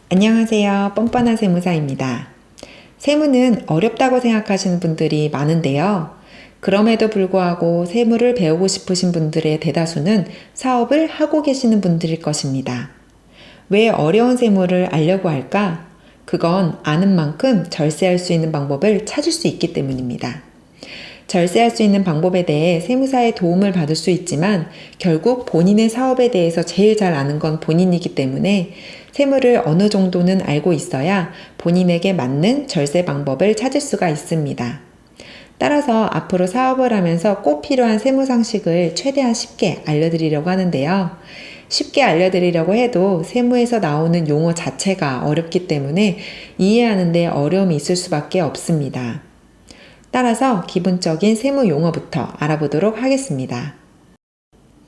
안녕하세요. 뻔뻔한 세무사입니다. 세무는 어렵다고 생각하시는 분들이 많은데요. 그럼에도 불구하고 세무를 배우고 싶으신 분들의 대다수는 사업을 하고 계시는 분들일 것입니다. 왜 어려운 세무를 알려고 할까? 그건 아는 만큼 절세할 수 있는 방법을 찾을 수 있기 때문입니다. 절세할 수 있는 방법에 대해 세무사의 도움을 받을 수 있지만 결국 본인의 사업에 대해서 제일 잘 아는 건 본인이기 때문에 세무를 어느 정도는 알고 있어야 본인에게 맞는 절세 방법을 찾을 수가 있습니다. 따라서 앞으로 사업을 하면서 꼭 필요한 세무 상식을 최대한 쉽게 알려드리려고 하는데요. 쉽게 알려드리려고 해도 세무에서 나오는 용어 자체가 어렵기 때문에 이해하는 데 어려움이 있을 수밖에 없습니다. 따라서 기본적인 세무 용어부터 알아보도록 하겠습니다.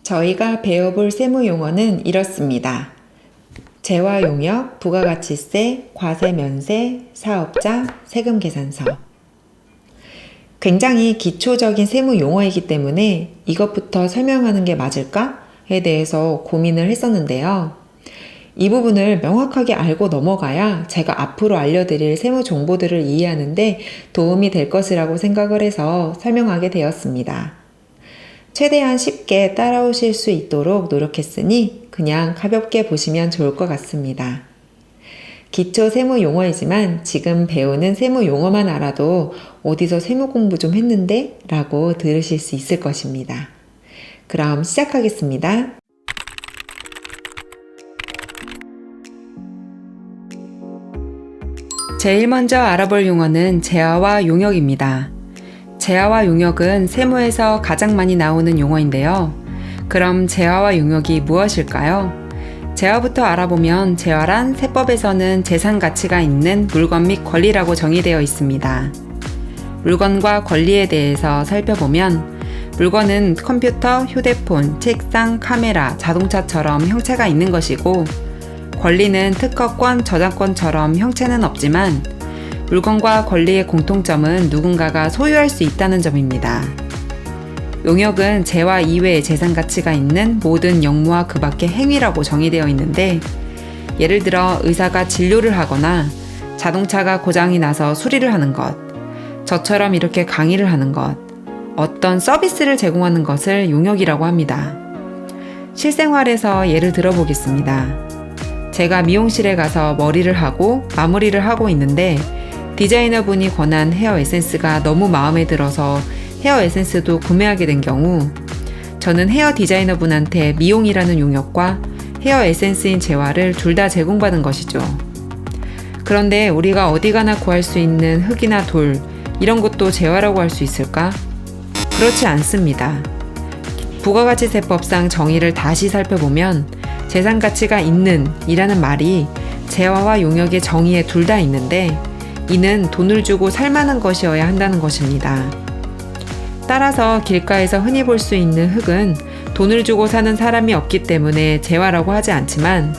저희가 배워볼 세무 용어는 이렇습니다. 재화용역, 부가가치세, 과세면세, 사업자, 세금계산서. 굉장히 기초적인 세무 용어이기 때문에 이것부터 설명하는 게 맞을까에 대해서 고민을 했었는데요. 이 부분을 명확하게 알고 넘어가야 제가 앞으로 알려드릴 세무 정보들을 이해하는데 도움이 될 것이라고 생각을 해서 설명하게 되었습니다. 최대한 쉽게 따라오실 수 있도록 노력했으니 그냥 가볍게 보시면 좋을 것 같습니다. 기초 세무 용어이지만 지금 배우는 세무 용어만 알아도 어디서 세무 공부 좀 했는데? 라고 들으실 수 있을 것입니다. 그럼 시작하겠습니다. 제일 먼저 알아볼 용어는 재화와 용역입니다. 재화와 용역은 세무에서 가장 많이 나오는 용어인데요. 그럼 재화와 용역이 무엇일까요? 재화부터 알아보면 재화란 세법에서는 재산 가치가 있는 물건 및 권리라고 정의되어 있습니다. 물건과 권리에 대해서 살펴보면 물건은 컴퓨터, 휴대폰, 책상, 카메라, 자동차처럼 형체가 있는 것이고 권리는 특허권, 저작권처럼 형체는 없지만 물건과 권리의 공통점은 누군가가 소유할 수 있다는 점입니다. 용역은 재화 이외의 재산 가치가 있는 모든 영무와 그 밖의 행위라고 정의되어 있는데 예를 들어 의사가 진료를 하거나 자동차가 고장이 나서 수리를 하는 것, 저처럼 이렇게 강의를 하는 것, 어떤 서비스를 제공하는 것을 용역이라고 합니다. 실생활에서 예를 들어보겠습니다. 제가 미용실에 가서 머리를 하고 마무리를 하고 있는데 디자이너분이 권한 헤어 에센스가 너무 마음에 들어서 헤어 에센스도 구매하게 된 경우 저는 헤어 디자이너분한테 미용이라는 용역과 헤어 에센스인 재화를 둘 다 제공받은 것이죠. 그런데 우리가 어디 가나 구할 수 있는 흙이나 돌 이런 것도 재화라고 할 수 있을까? 그렇지 않습니다. 부가가치세법상 정의를 다시 살펴보면 재산 가치가 있는 이라는 말이 재화와 용역의 정의에 둘 다 있는데 이는 돈을 주고 살 만한 것이어야 한다는 것입니다. 따라서 길가에서 흔히 볼 수 있는 흙은 돈을 주고 사는 사람이 없기 때문에 재화라고 하지 않지만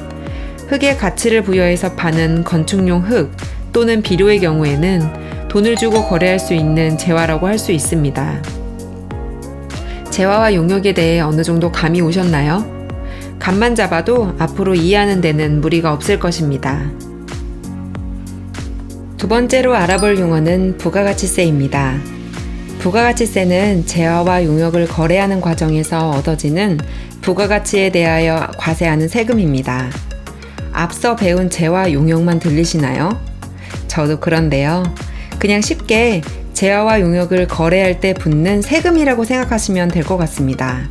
흙에 가치를 부여해서 파는 건축용 흙 또는 비료의 경우에는 돈을 주고 거래할 수 있는 재화라고 할 수 있습니다. 재화와 용역에 대해 어느 정도 감이 오셨나요? 감만 잡아도 앞으로 이해하는 데는 무리가 없을 것입니다. 두 번째로 알아볼 용어는 부가가치세입니다. 부가가치세는 재화와 용역을 거래하는 과정에서 얻어지는 부가가치에 대하여 과세하는 세금입니다. 앞서 배운 재화, 용역만 들리시나요? 저도 그런데요. 그냥 쉽게 재화와 용역을 거래할 때 붙는 세금이라고 생각하시면 될 것 같습니다.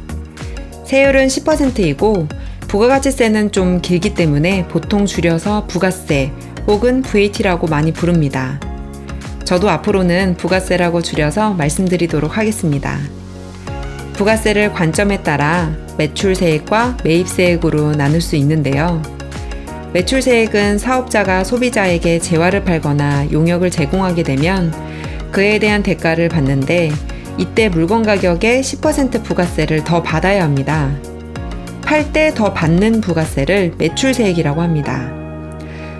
세율은 10%이고 부가가치세는 좀 길기 때문에 보통 줄여서 부가세 혹은 VAT라고 많이 부릅니다. 저도 앞으로는 부가세라고 줄여서 말씀드리도록 하겠습니다. 부가세를 관점에 따라 매출세액과 매입세액으로 나눌 수 있는데요. 매출세액은 사업자가 소비자에게 재화를 팔거나 용역을 제공하게 되면 그에 대한 대가를 받는데 이때 물건 가격의 10% 부가세를 더 받아야 합니다. 팔 때 더 받는 부가세를 매출세액이라고 합니다.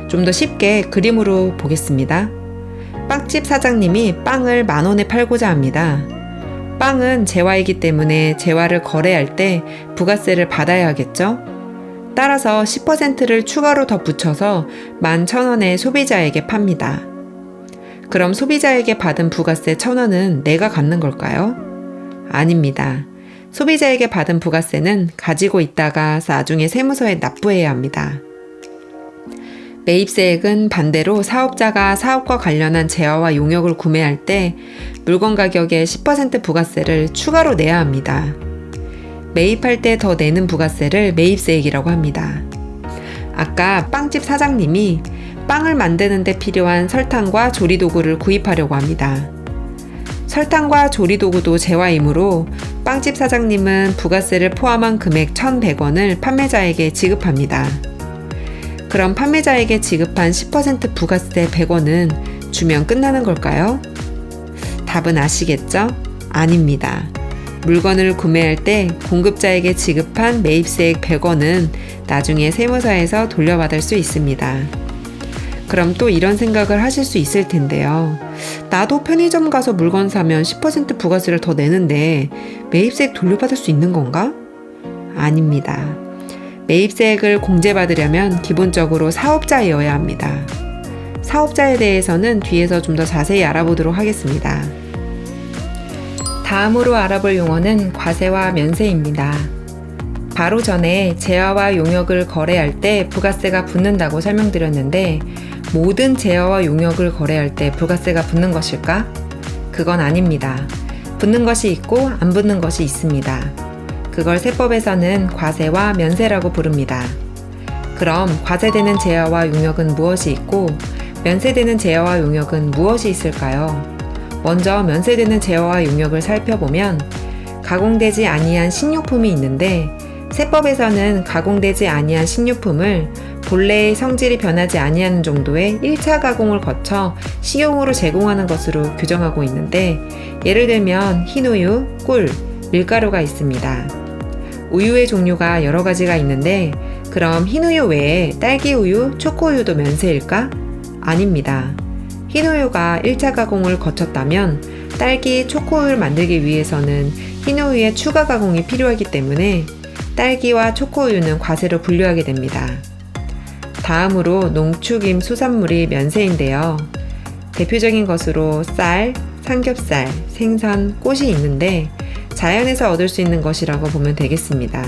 좀 더 쉽게 그림으로 보겠습니다. 빵집 사장님이 빵을 10,000원에 팔고자 합니다. 빵은 재화이기 때문에 재화를 거래할 때 부가세를 받아야 하겠죠? 따라서 10%를 추가로 더 붙여서 11,000원에 소비자에게 팝니다. 그럼 소비자에게 받은 부가세 1,000원은 내가 갚는 걸까요? 아닙니다. 소비자에게 받은 부가세는 가지고 있다가 나중에 세무서에 납부해야 합니다. 매입세액은 반대로 사업자가 사업과 관련한 재화와 용역을 구매할 때 물건 가격의 10% 부가세를 추가로 내야 합니다. 매입할 때 더 내는 부가세를 매입세액이라고 합니다. 아까 빵집 사장님이 빵을 만드는 데 필요한 설탕과 조리도구를 구입하려고 합니다. 설탕과 조리도구도 재화이므로 빵집 사장님은 부가세를 포함한 금액 1,100원을 판매자에게 지급합니다. 그럼 판매자에게 지급한 10% 부가세 100원은 주면 끝나는 걸까요? 답은 아시겠죠? 아닙니다. 물건을 구매할 때 공급자에게 지급한 매입세액 100원은 나중에 세무서에서 돌려받을 수 있습니다. 그럼 또 이런 생각을 하실 수 있을 텐데요. 나도 편의점 가서 물건 사면 10% 부가세를 더 내는데 매입세액 돌려받을 수 있는 건가? 아닙니다. 매입세액을 공제받으려면 기본적으로 사업자여야 합니다. 사업자에 대해서는 뒤에서 좀 더 자세히 알아보도록 하겠습니다. 다음으로 알아볼 용어는 과세와 면세입니다. 바로 전에 재화와 용역을 거래할 때 부가세가 붙는다고 설명드렸는데 모든 재화와 용역을 거래할 때 부가세가 붙는 것일까? 그건 아닙니다. 붙는 것이 있고 안 붙는 것이 있습니다. 그걸 세법에서는 과세와 면세라고 부릅니다. 그럼 과세되는 재화와 용역은 무엇이 있고 면세되는 재화와 용역은 무엇이 있을까요? 먼저 면세되는 재화와 용역을 살펴보면 가공되지 아니한 식료품이 있는데 세법에서는 가공되지 아니한 식료품을 본래의 성질이 변하지 아니하는 정도의 1차 가공을 거쳐 식용으로 제공하는 것으로 규정하고 있는데 예를 들면 흰우유, 꿀, 밀가루가 있습니다. 우유의 종류가 여러 가지가 있는데 그럼 흰우유 외에 딸기우유, 초코우유도 면세일까? 아닙니다. 흰우유가 1차 가공을 거쳤다면 딸기, 초코우유를 만들기 위해서는 흰우유의 추가 가공이 필요하기 때문에 딸기와 초코우유는 과세로 분류하게 됩니다. 다음으로 농축임 수산물이 면세인데요. 대표적인 것으로 쌀, 삼겹살, 생선, 꽃이 있는데 자연에서 얻을 수 있는 것이라고 보면 되겠습니다.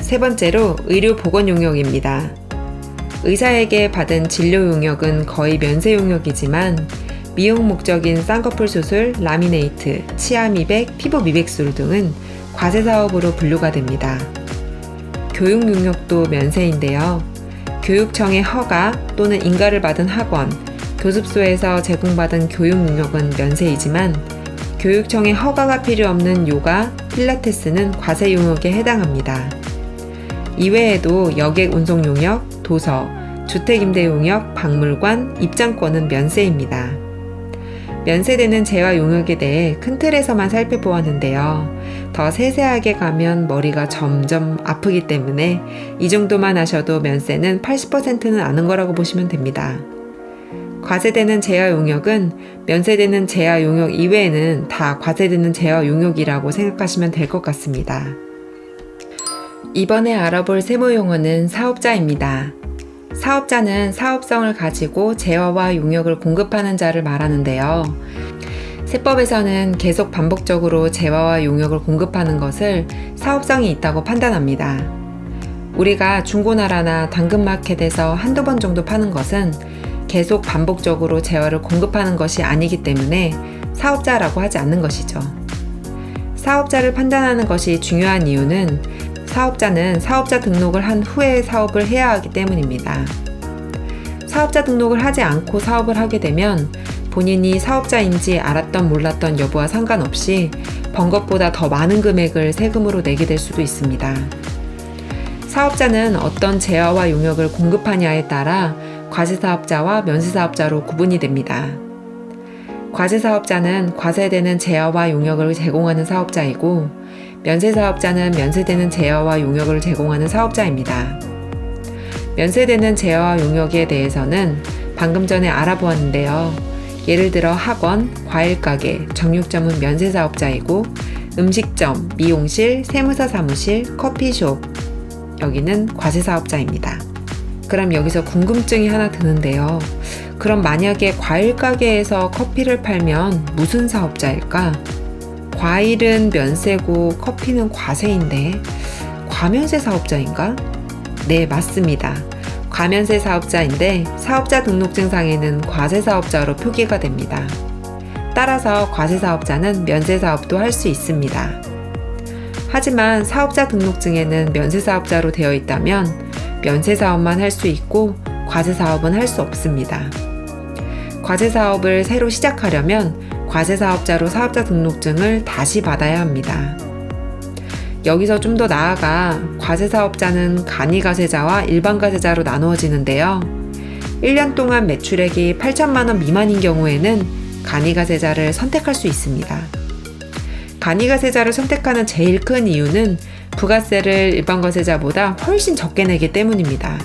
세 번째로 의료보건용역입니다. 의사에게 받은 진료용역은 거의 면세용역이지만 미용 목적인 쌍꺼풀 수술, 라미네이트, 치아 미백, 피부 미백술 등은 과세사업으로 분류가 됩니다. 교육용역도 면세인데요. 교육청의 허가 또는 인가를 받은 학원, 교습소에서 제공받은 교육용역은 면세이지만 교육청의 허가가 필요 없는 요가, 필라테스는 과세용역에 해당합니다. 이외에도 여객 운송용역, 도서, 주택임대용역, 박물관, 입장권은 면세입니다. 면세되는 재화 용역에 대해 큰 틀에서만 살펴보았는데요. 더 세세하게 가면 머리가 점점 아프기 때문에 이 정도만 하셔도 면세는 80%는 아는 거라고 보시면 됩니다. 과세되는 재화 용역은 면세되는 재화 용역 이외에는 다 과세되는 재화 용역이라고 생각하시면 될 것 같습니다. 이번에 알아볼 세무 용어는 사업자입니다. 사업자는 사업성을 가지고 재화와 용역을 공급하는 자를 말하는데요. 세법에서는 계속 반복적으로 재화와 용역을 공급하는 것을 사업성이 있다고 판단합니다. 우리가 중고나라나 당근마켓에서 한두 번 정도 파는 것은 계속 반복적으로 재화를 공급하는 것이 아니기 때문에 사업자라고 하지 않는 것이죠. 사업자를 판단하는 것이 중요한 이유는 사업자는 사업자 등록을 한 후에 사업을 해야 하기 때문입니다. 사업자 등록을 하지 않고 사업을 하게 되면 본인이 사업자인지 알았던 몰랐던 여부와 상관없이 번 것보다 더 많은 금액을 세금으로 내게 될 수도 있습니다. 사업자는 어떤 재화와 용역을 공급하냐에 따라 과세사업자와 면세사업자로 구분이 됩니다. 과세사업자는 과세되는 재화와 용역을 제공하는 사업자이고 면세사업자는 면세되는 재화와 용역을 제공하는 사업자입니다. 면세되는 재화와 용역에 대해서는 방금 전에 알아보았는데요. 예를 들어 학원, 과일가게, 정육점은 면세사업자이고 음식점, 미용실, 세무사 사무실, 커피숍, 여기는 과세사업자입니다. 그럼 여기서 궁금증이 하나 드는데요. 그럼 만약에 과일 가게에서 커피를 팔면 무슨 사업자일까? 과일은 면세고 커피는 과세인데 과면세 사업자인가? 네, 맞습니다. 과면세 사업자인데 사업자 등록증상에는 과세사업자로 표기가 됩니다. 따라서 과세사업자는 면세사업도 할 수 있습니다. 하지만 사업자 등록증에는 면세사업자로 되어 있다면 면세사업만 할 수 있고 과세사업은 할 수 없습니다. 과세사업을 새로 시작하려면 과세사업자로 사업자 등록증을 다시 받아야 합니다. 여기서 좀 더 나아가 과세사업자는 간이가세자와 일반가세자로 나누어지는데요. 1년 동안 매출액이 8천만 원 미만인 경우에는 간이가세자를 선택할 수 있습니다. 간이가세자를 선택하는 제일 큰 이유는 부가세를 일반과세자보다 훨씬 적게 내기 때문입니다.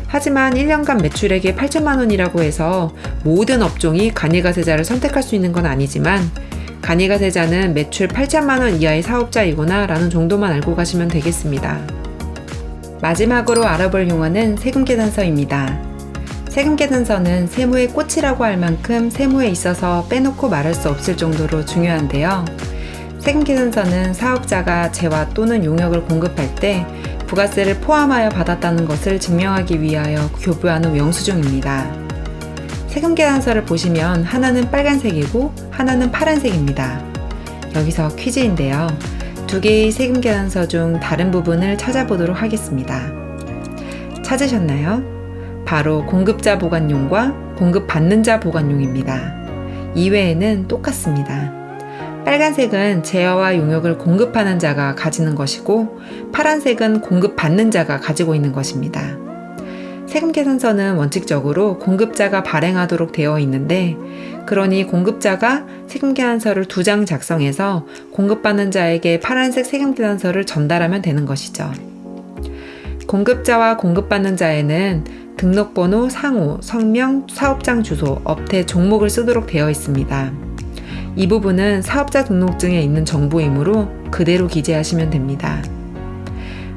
하지만 1년간 매출액이 8천만 원이라고 해서 모든 업종이 간이가세자를 선택할 수 있는 건 아니지만 간이가세자는 매출 8천만 원 이하의 사업자이구나 라는 정도만 알고 가시면 되겠습니다. 마지막으로 알아볼 용어는 세금계산서입니다. 세금계산서는 세무의 꽃이라고 할 만큼 세무에 있어서 빼놓고 말할 수 없을 정도로 중요한데요. 세금계산서는 사업자가 재화 또는 용역을 공급할 때 부가세를 포함하여 받았다는 것을 증명하기 위하여 교부하는 영수증입니다. 세금계산서를 보시면 하나는 빨간색이고 하나는 파란색입니다. 여기서 퀴즈인데요. 두 개의 세금계산서 중 다른 부분을 찾아보도록 하겠습니다. 찾으셨나요? 바로 공급자 보관용과 공급받는 자 보관용입니다. 이외에는 똑같습니다. 빨간색은 재화와 용역을 공급하는 자가 가지는 것이고 파란색은 공급받는 자가 가지고 있는 것입니다. 세금계산서는 원칙적으로 공급자가 발행하도록 되어 있는데 그러니 공급자가 세금계산서를 2장 작성해서 공급받는 자에게 파란색 세금계산서를 전달하면 되는 것이죠. 공급자와 공급받는 자에는 등록번호, 상호, 성명, 사업장 주소, 업태, 종목을 쓰도록 되어 있습니다. 이 부분은 사업자 등록증에 있는 정보이므로 그대로 기재하시면 됩니다.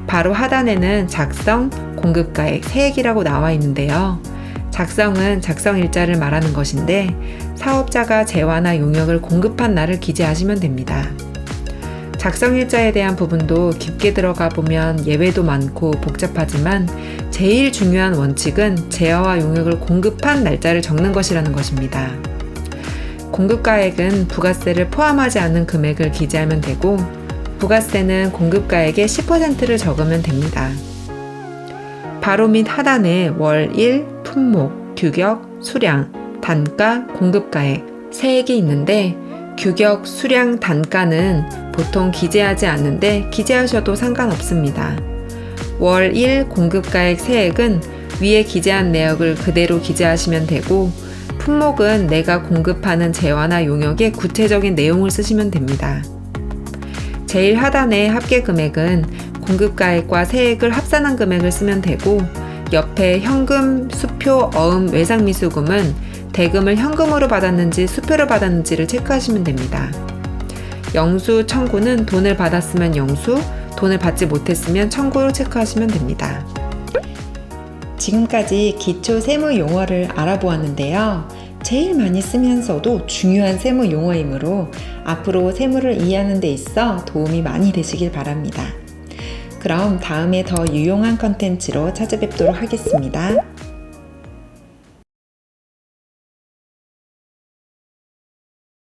바로 하단에는 작성, 공급가액, 세액이라고 나와 있는데요. 작성은 작성일자를 말하는 것인데 사업자가 재화나 용역을 공급한 날을 기재하시면 됩니다. 작성일자에 대한 부분도 깊게 들어가 보면 예외도 많고 복잡하지만 제일 중요한 원칙은 재화와 용역을 공급한 날짜를 적는 것이라는 것입니다. 공급가액은 부가세를 포함하지 않은 금액을 기재하면 되고 부가세는 공급가액의 10%를 적으면 됩니다. 바로 밑 하단에 월, 일, 품목, 규격, 수량, 단가, 공급가액, 세액이 있는데 규격, 수량, 단가는 보통 기재하지 않는데 기재하셔도 상관없습니다. 월, 일, 공급가액, 세액은 위에 기재한 내역을 그대로 기재하시면 되고 품목은 내가 공급하는 재화나 용역의 구체적인 내용을 쓰시면 됩니다. 제일 하단의 합계금액은 공급가액과 세액을 합산한 금액을 쓰면 되고 옆에 현금, 수표, 어음, 외상미수금은 대금을 현금으로 받았는지 수표로 받았는지를 체크하시면 됩니다. 영수, 청구는 돈을 받았으면 영수, 돈을 받지 못했으면 청구로 체크하시면 됩니다. 지금까지 기초 세무 용어를 알아보았는데요. 제일 많이 쓰면서도 중요한 세무 용어이므로 앞으로 세무를 이해하는 데 있어 도움이 많이 되시길 바랍니다. 그럼 다음에 더 유용한 컨텐츠로 찾아뵙도록 하겠습니다.